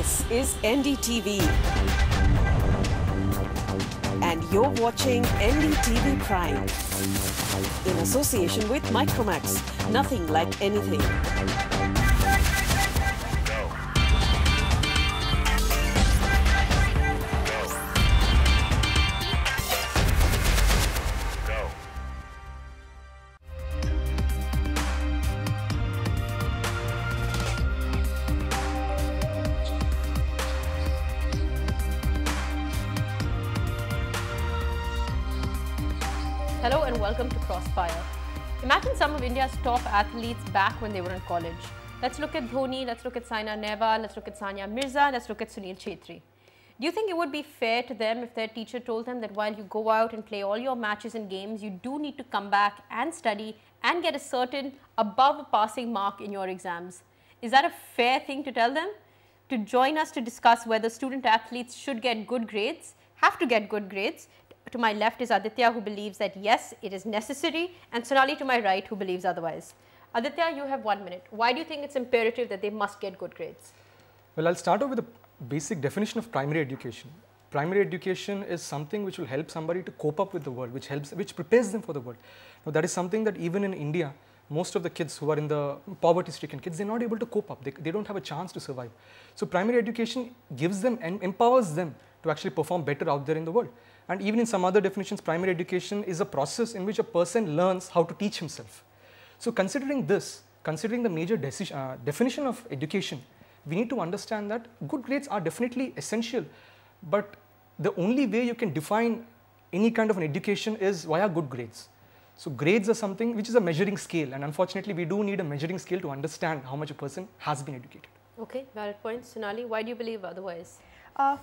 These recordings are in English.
This is NDTV. And you're watching NDTV Prime. In association with Micromax. Nothing like anything. Hello and welcome to Crossfire. Imagine some of India's top athletes back when they were in college. Let's look at Dhoni, let's look at Saina Nehwal, let's look at Sania Mirza, let's look at Sunil Chhetri. Do you think it would be fair to them if their teacher told them that while you go out and play all your matches and games, you do need to come back and study and get a certain above a passing mark in your exams? Is that a fair thing to tell them? To join us to discuss whether student athletes should get good grades, have to get good grades, to my left is Aditya, who believes that yes, it is necessary, and Sonali to my right, who believes otherwise. Aditya, you have 1 minute. Why do you think it's imperative that they must get good grades? Well, I'll start off with a basic definition of primary education. Primary education is something which will help somebody to cope up with the world, which prepares them for the world. Now, that is something that even in India, most of the kids who are in the poverty-stricken kids, they're not able to cope up. They don't have a chance to survive. So, primary education gives them and empowers them to actually perform better out there in the world. And even in some other definitions, primary education is a process in which a person learns how to teach himself. So considering this, considering the major definition of education, we need to understand that good grades are definitely essential, but the only way you can define any kind of an education is via good grades. So grades are something which is a measuring scale, and unfortunately we do need a measuring scale to understand how much a person has been educated. Okay, valid point. Sonali, why do you believe otherwise?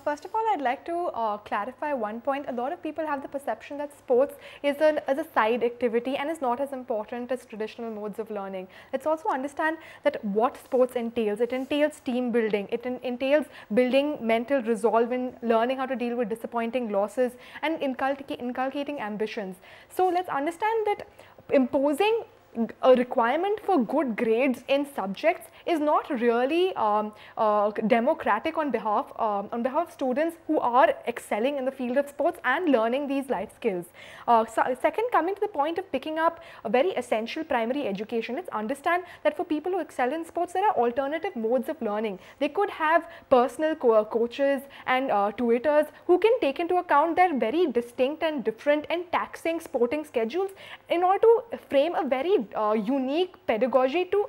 First of all, I'd like to clarify one point. A lot of people have the perception that sports is a side activity and is not as important as traditional modes of learning. Let's also understand that what sports entails. It entails team building. It entails building mental resolve and learning how to deal with disappointing losses and inculcating ambitions. So let's understand that imposing a requirement for good grades in subjects is not really democratic on behalf of students who are excelling in the field of sports and learning these life skills. Second, coming to the point of picking up a very essential primary education, let's understand that for people who excel in sports, there are alternative modes of learning. They could have personal coaches and tutors who can take into account their very distinct and different and taxing sporting schedules in order to frame a very unique pedagogy to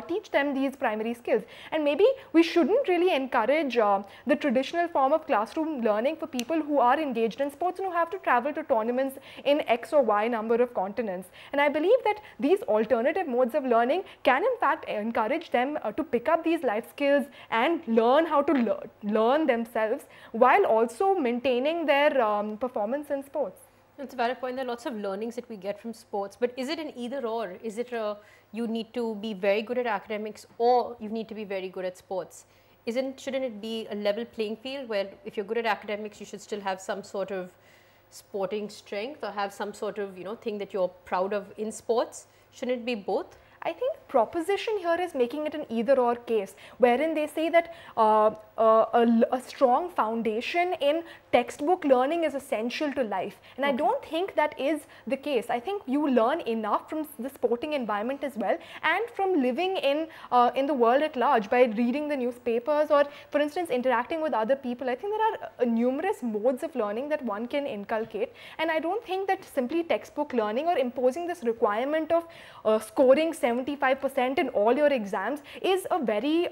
teach them these primary skills. And maybe we shouldn't really encourage the traditional form of classroom learning for people who are engaged in sports and who have to travel to tournaments in X or Y number of continents. And I believe that these alternative modes of learning can in fact encourage them to pick up these life skills and learn how to learn themselves while also maintaining their performance in sports. It's a valid point. There are lots of learnings that we get from sports, but is it an either or? Is it you need to be very good at academics or you need to be very good at sports? Shouldn't it be a level playing field where if you're good at academics, you should still have some sort of sporting strength or have some sort of thing that you're proud of in sports? Shouldn't it be both? I think proposition here is making it an either or case, wherein they say that a strong foundation in textbook learning is essential to life. And I don't think that is the case. I think you learn enough from the sporting environment as well and from living in the world at large by reading the newspapers or, for instance, interacting with other people. I think there are numerous modes of learning that one can inculcate, and I don't think that simply textbook learning or imposing this requirement of scoring 75% in all your exams is a very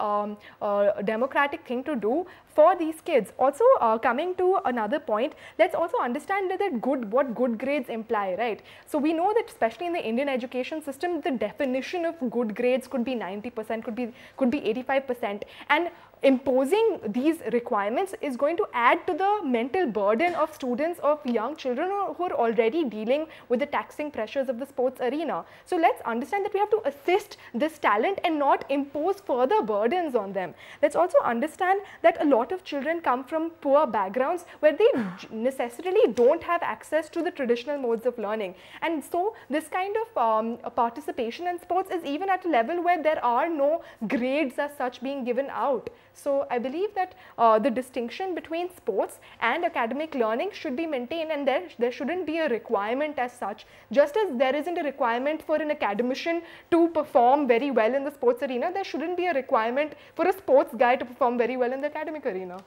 democratic thing to do for these kids. Also, coming to another point, let's also understand that what good grades imply, right? So we know that especially in the Indian education system, the definition of good grades could be 90%, could be 85%, and imposing these requirements is going to add to the mental burden of students, of young children who are already dealing with the taxing pressures of the sports arena. So let's understand that we have to assist this talent and not impose further burdens on them. Let's also understand that a lot of children come from poor backgrounds where they necessarily don't have access to the traditional modes of learning, and so this kind of participation in sports is even at a level where there are no grades as such being given out. So I believe that the distinction between sports and academic learning should be maintained, and there shouldn't be a requirement as such, just as there isn't a requirement for an academician to perform very well in the sports arena, there shouldn't be a requirement for a sports guy to perform very well in the academic arena.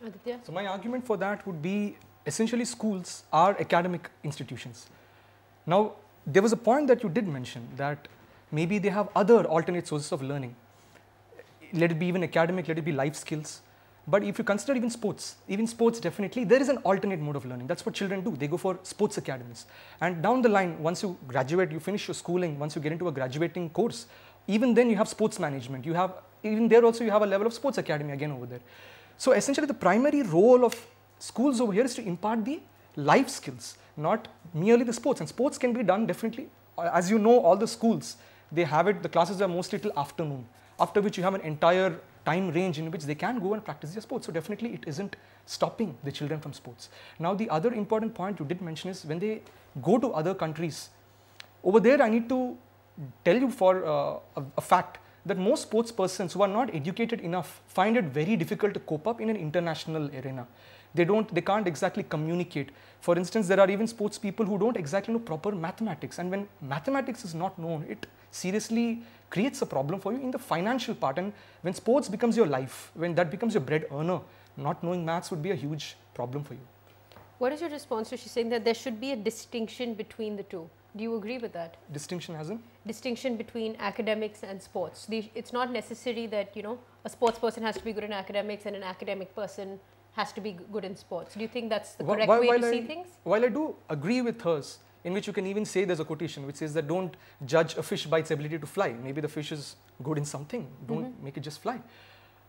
Aditya? So my argument for that would be essentially schools are academic institutions. Now there was a point that you did mention that maybe they have other alternate sources of learning. Let it be even academic, let it be life skills. But if you consider even sports definitely, there is an alternate mode of learning. That's what children do. They go for sports academies. And down the line, once you graduate, you finish your schooling, once you get into a graduating course, even then you have sports management. You have, even there also you have a level of sports academy again over there. So essentially the primary role of schools over here is to impart the life skills, not merely the sports. And sports can be done definitely. As you know, all the schools, they have it, the classes are mostly till afternoon, after which you have an entire time range in which they can go and practice their sports. So definitely it isn't stopping the children from sports. Now the other important point you did mention is when they go to other countries, over there I need to tell you for a fact that most sports persons who are not educated enough find it very difficult to cope up in an international arena. They can't exactly communicate. For instance, there are even sports people who don't exactly know proper mathematics, and when mathematics is not known, it seriously creates a problem for you in the financial part. And when sports becomes your life, when that becomes your bread earner, not knowing maths would be a huge problem for you. What is your response to she's saying that there should be a distinction between the two? Do you agree with that? Distinction as in? Distinction between academics and sports. It's not necessary that, you know, a sports person has to be good in academics and an academic person has to be good in sports. Do you think that's the correct way to see things? While I do agree with hers, in which you can even say there's a quotation which says that don't judge a fish by its ability to fly. Maybe the fish is good in something, don't make it just fly.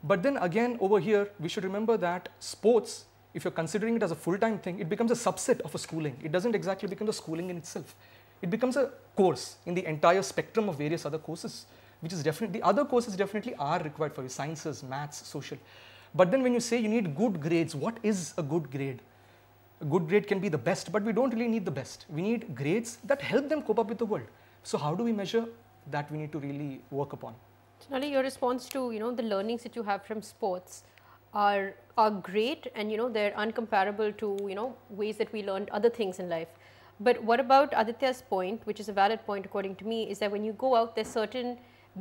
But then again over here, we should remember that sports, if you're considering it as a full-time thing, it becomes a subset of a schooling. It doesn't exactly become the schooling in itself. It becomes a course in the entire spectrum of various other courses, which is definitely, the other courses definitely are required for you, sciences, maths, social. But then when you say you need good grades, what is a good grade? A good grade can be the best, but we don't really need the best. We need grades that help them cope up with the world. So how do we measure that? We need to really work upon. Sonali, your response to, you know, the learnings that you have from sports are great, and, you know, they're uncomparable to, you know, ways that we learned other things in life. But what about Aditya's point, which is a valid point according to me, is that when you go out, there's certain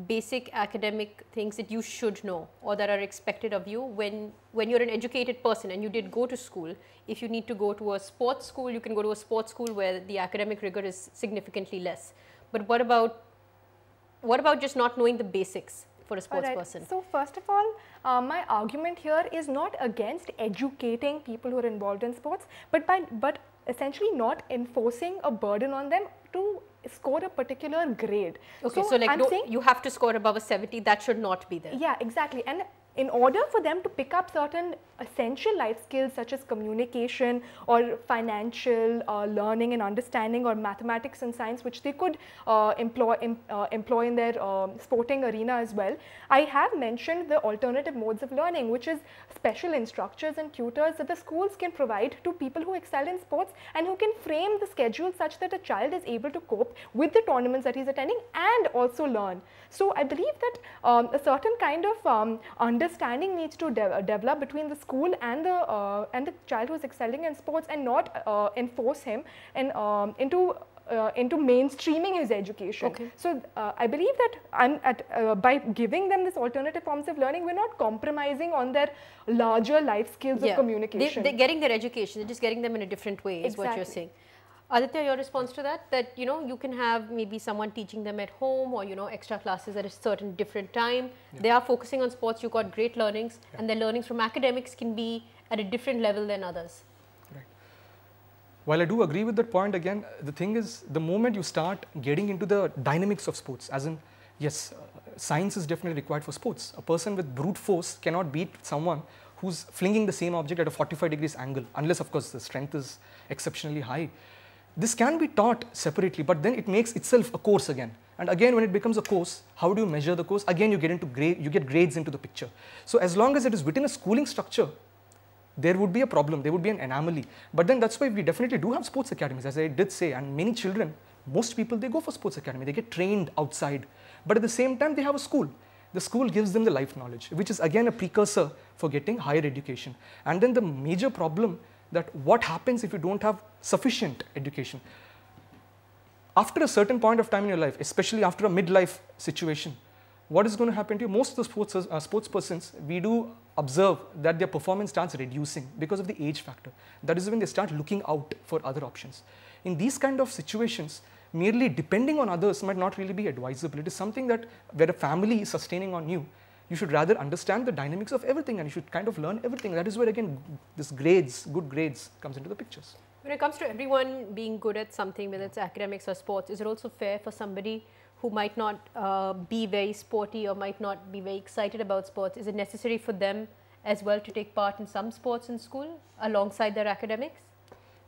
basic academic things that you should know or that are expected of you when you're an educated person and you did go to school. If you need to go to a sports school, you can go to a sports school where the academic rigor is significantly less. But what about just not knowing the basics for a sports person? So first of all, my argument here is not against educating people who are involved in sports, but essentially not enforcing a burden on them to score a particular grade. Okay, so like you have to score above a 70, that should not be there. Yeah, exactly. And in order for them to pick up certain essential life skills such as communication or financial learning and understanding or mathematics and science, which they could employ in their sporting arena as well, I have mentioned the alternative modes of learning, which is special instructors and tutors that the schools can provide to people who excel in sports and who can frame the schedule such that a child is able to cope with the tournaments that he's attending and also learn. So I believe that a certain kind of understanding needs to develop between the school and the child who is excelling in sports, and not enforce him into mainstreaming his education. Okay. So I believe that by giving them this alternative forms of learning, we're not compromising on their larger life skills of communication. They're getting their education, they're just getting them in a different way is what you're saying. Aditya, your response to that, you know, you can have maybe someone teaching them at home or, you know, extra classes at a certain different time. They are focusing on sports, you got great learnings, and their learnings from academics can be at a different level than others. Right. While I do agree with that point, again, the thing is, the moment you start getting into the dynamics of sports, as in, yes, science is definitely required for sports. A person with brute force cannot beat someone who's flinging the same object at a 45 degrees angle, unless, of course, the strength is exceptionally high. This can be taught separately, but then it makes itself a course again. And again, when it becomes a course, how do you measure the course? Again, you get grades into the picture. So as long as it is within a schooling structure, there would be a problem, there would be an anomaly. But then that's why we definitely do have sports academies, as I did say, and many children, most people, they go for sports academy, they get trained outside. But at the same time, they have a school. The school gives them the life knowledge, which is again a precursor for getting higher education. And then the major problem that what happens if you don't have sufficient education? After a certain point of time in your life, especially after a midlife situation, what is going to happen to you? Most of the sports persons, we do observe that their performance starts reducing because of the age factor. That is when they start looking out for other options. In these kind of situations, merely depending on others might not really be advisable. It is something that where a family is sustaining on you, you should rather understand the dynamics of everything and you should kind of learn everything. That is where again this grades, good grades comes into the pictures. When it comes to everyone being good at something, whether it's academics or sports, is it also fair for somebody who might not be very sporty or might not be very excited about sports, is it necessary for them as well to take part in some sports in school alongside their academics?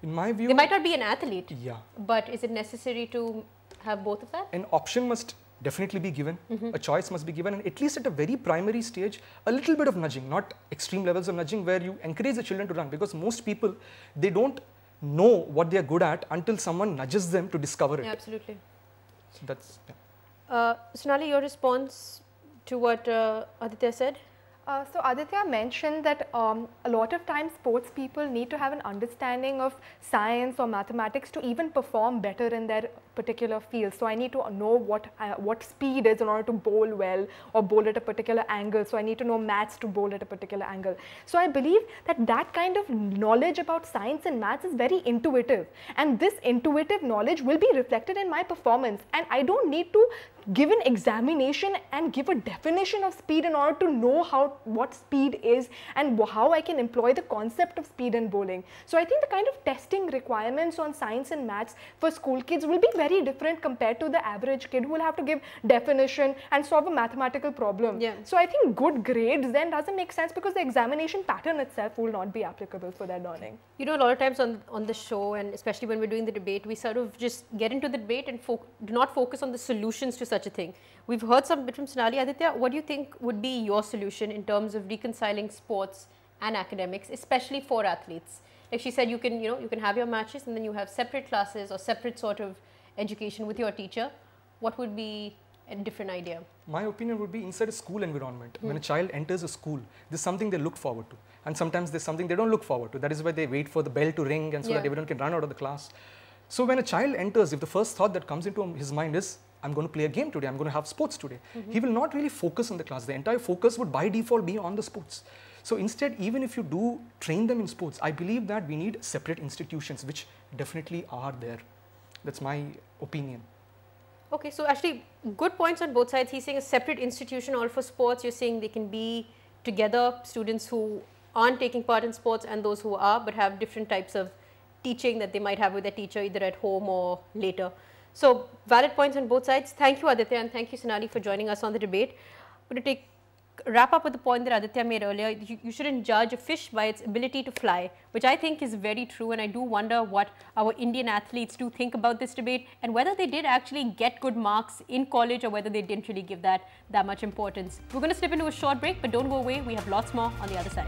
In my view, they might not be an athlete, yeah, but is it necessary to have both of that? An option must definitely be given, a choice must be given, and at least at a very primary stage, a little bit of nudging, not extreme levels of nudging where you encourage the children to run, because most people, they don't know what they are good at until someone nudges them to discover it. Yeah, absolutely. So that's, yeah. Sonali, your response to what Aditya said? So Aditya mentioned that a lot of times sports people need to have an understanding of science or mathematics to even perform better in their particular field. So I need to know what speed is in order to bowl well or bowl at a particular angle. So I need to know maths to bowl at a particular angle. So I believe that that kind of knowledge about science and maths is very intuitive, and this intuitive knowledge will be reflected in my performance, and I don't need to give an examination and give a definition of speed in order to know what speed is and how I can employ the concept of speed in bowling. So I think the kind of testing requirements on science and maths for school kids will be very different compared to the average kid who will have to give definition and solve a mathematical problem. Yeah. So I think good grades then doesn't make sense because the examination pattern itself will not be applicable for their learning. You know, a lot of times on the show, and especially when we're doing the debate, we sort of just get into the debate and do not focus on the solutions to such a thing. We've heard some bit from Sonali. Aditya, what do you think would be your solution in terms of reconciling sports and academics, especially for athletes? Like she said, you can have your matches and then you have separate classes or separate sort of education with your teacher. What would be a different idea? My opinion would be inside a school environment. When a child enters a school, there's something they look forward to. And sometimes there's something they don't look forward to. That is why they wait for the bell to ring and so that everyone can run out of the class. So when a child enters, if the first thought that comes into his mind is, I'm going to play a game today, I'm going to have sports today, he will not really focus on the class. The entire focus would by default be on the sports. So instead, even if you do train them in sports, I believe that we need separate institutions, which definitely are there. That's my opinion. Okay, so actually good points on both sides. He's saying a separate institution all for sports. You're saying they can be together, students who aren't taking part in sports and those who are, but have different types of teaching that they might have with their teacher either at home or later. So valid points on both sides. Thank you, Aditya, and thank you, Sonali, for joining us on the debate. I'm going to wrap up with the point that Aditya made earlier. You shouldn't judge a fish by its ability to fly, which I think is very true, and I do wonder what our Indian athletes do think about this debate and whether they did actually get good marks in college or whether they didn't really give that much importance. We're going to slip into a short break, but don't go away. We have lots more on the other side.